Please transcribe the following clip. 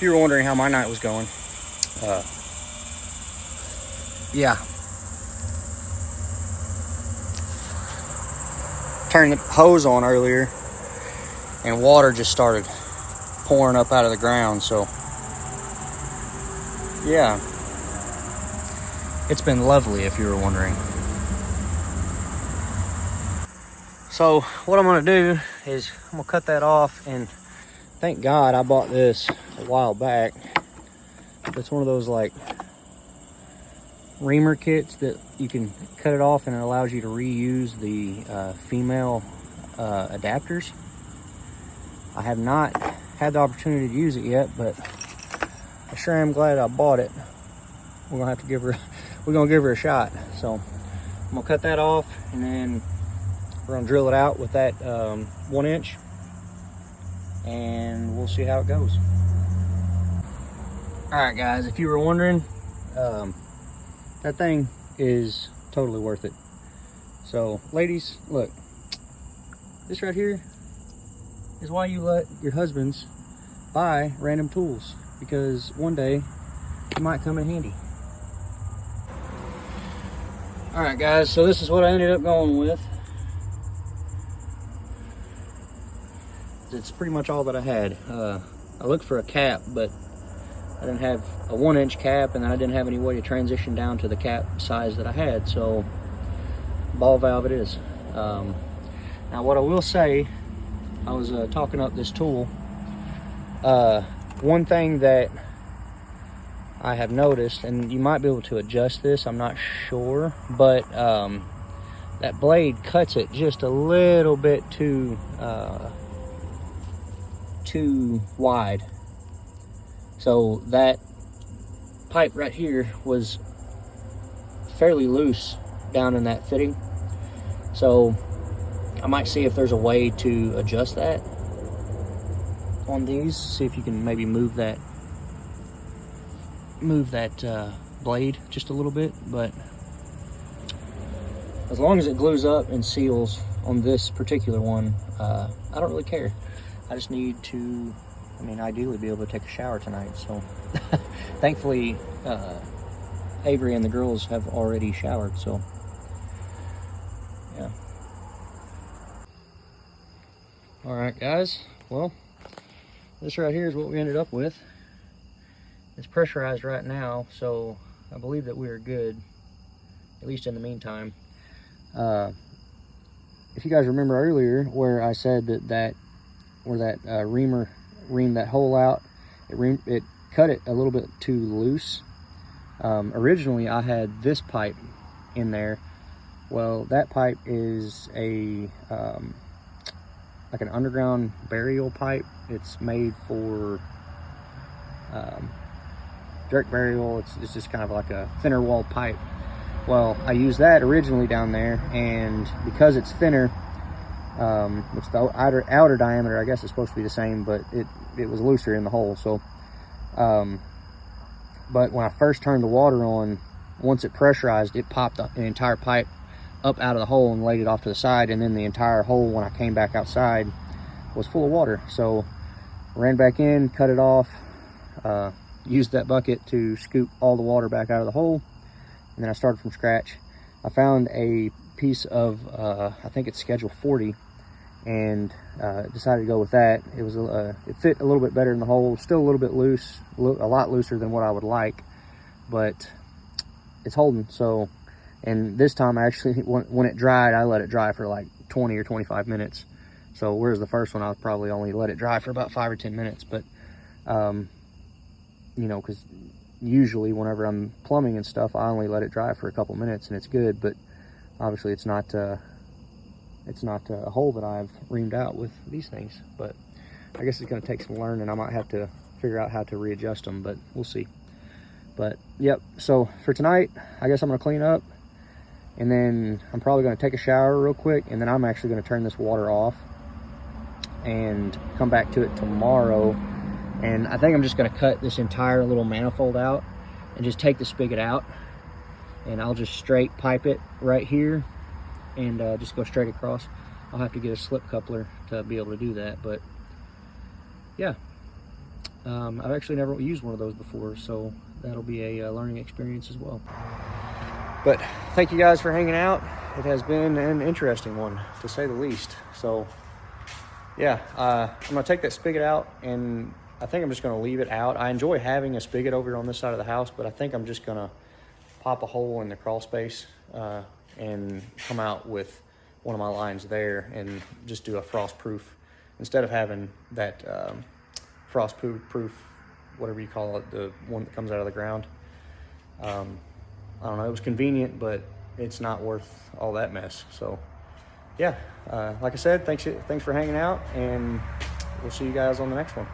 you were wondering how my night was going, yeah. Turned the hose on earlier and water just started pouring up out of the ground, so yeah. It's been lovely, if you were wondering. So what I'm gonna do is I'm gonna cut that off, and thank God I bought this a while back. It's one of those like reamer kits that you can cut it off and it allows you to reuse the female adapters. I have not had the opportunity to use it yet, but I sure am glad I bought it. We're gonna have to give her a shot. So I'm gonna cut that off, and then we're gonna drill it out with that 1 inch, and we'll see how it goes. All right, guys, if you were wondering, that thing is totally worth it. So ladies, look, this right here is why you let your husbands buy random tools, because one day it might come in handy. All right, guys, so this is what I ended up going with. It's pretty much all that I had. I looked for a cap, but I didn't have a 1 inch cap, and then I didn't have any way to transition down to the cap size that I had, so ball valve it is. Now what I will say, I was talking up this tool. One thing that I have noticed, and you might be able to adjust this, I'm not sure, but that blade cuts it just a little bit too wide. So that pipe right here was fairly loose down in that fitting. So I might see if there's a way to adjust that on these. See if you can maybe move that blade just a little bit. But as long as it glues up and seals on this particular one, I don't really care. I just need to, ideally be able to take a shower tonight. So thankfully Avery and the girls have already showered, so yeah. All right, guys, well, this right here is what we ended up with. It's pressurized right now, so I believe that we are good, at least in the meantime. If you guys remember earlier where I said that reamer reamed that hole out, it cut it a little bit too loose. Originally I had this pipe in there. Well, that pipe is a like an underground burial pipe. It's made for dirt burial. It's just kind of like a thinner walled pipe. Well, I used that originally down there, and because it's thinner, which the outer diameter, I guess, is supposed to be the same, but it was looser in the hole. So but when I first turned the water on, once it pressurized, it popped the entire pipe up out of the hole and laid it off to the side, and then the entire hole, when I came back outside, was full of water. So I ran back in, cut it off, used that bucket to scoop all the water back out of the hole, and then I started from scratch. I found a piece of I think it's schedule 40, and decided to go with that. It was it fit a little bit better in the hole, still a little bit loose, a lot looser than what I would like, but it's holding. So, and this time I actually, when it dried, I let it dry for like 20 or 25 minutes. So whereas the first one I probably only let it dry for about 5 or 10 minutes. But you know, because usually whenever I'm plumbing and stuff, I only let it dry for a couple minutes and it's good. But obviously it's not a hole that I've reamed out with these things. But I guess it's going to take some learning. I might have to figure out how to readjust them, but we'll see. But yep, so for tonight, I guess I'm going to clean up, and then I'm probably going to take a shower real quick, and then I'm actually going to turn this water off and come back to it tomorrow. And I think I'm just going to cut this entire little manifold out and just take the spigot out, and I'll just straight pipe it right here and just go straight across. I'll have to get a slip coupler to be able to do that, but yeah. I've actually never used one of those before, so that'll be a learning experience as well. But thank you guys for hanging out. It has been an interesting one, to say the least. So yeah, I'm gonna take that spigot out, and I think I'm just gonna leave it out. I enjoy having a spigot over here on this side of the house, but I think I'm just gonna pop a hole in the crawl space and come out with one of my lines there and just do a frost proof instead of having that frost proof, whatever you call it, the one that comes out of the ground. I don't know, it was convenient, but it's not worth all that mess. So yeah, like I said, thanks for hanging out, and we'll see you guys on the next one.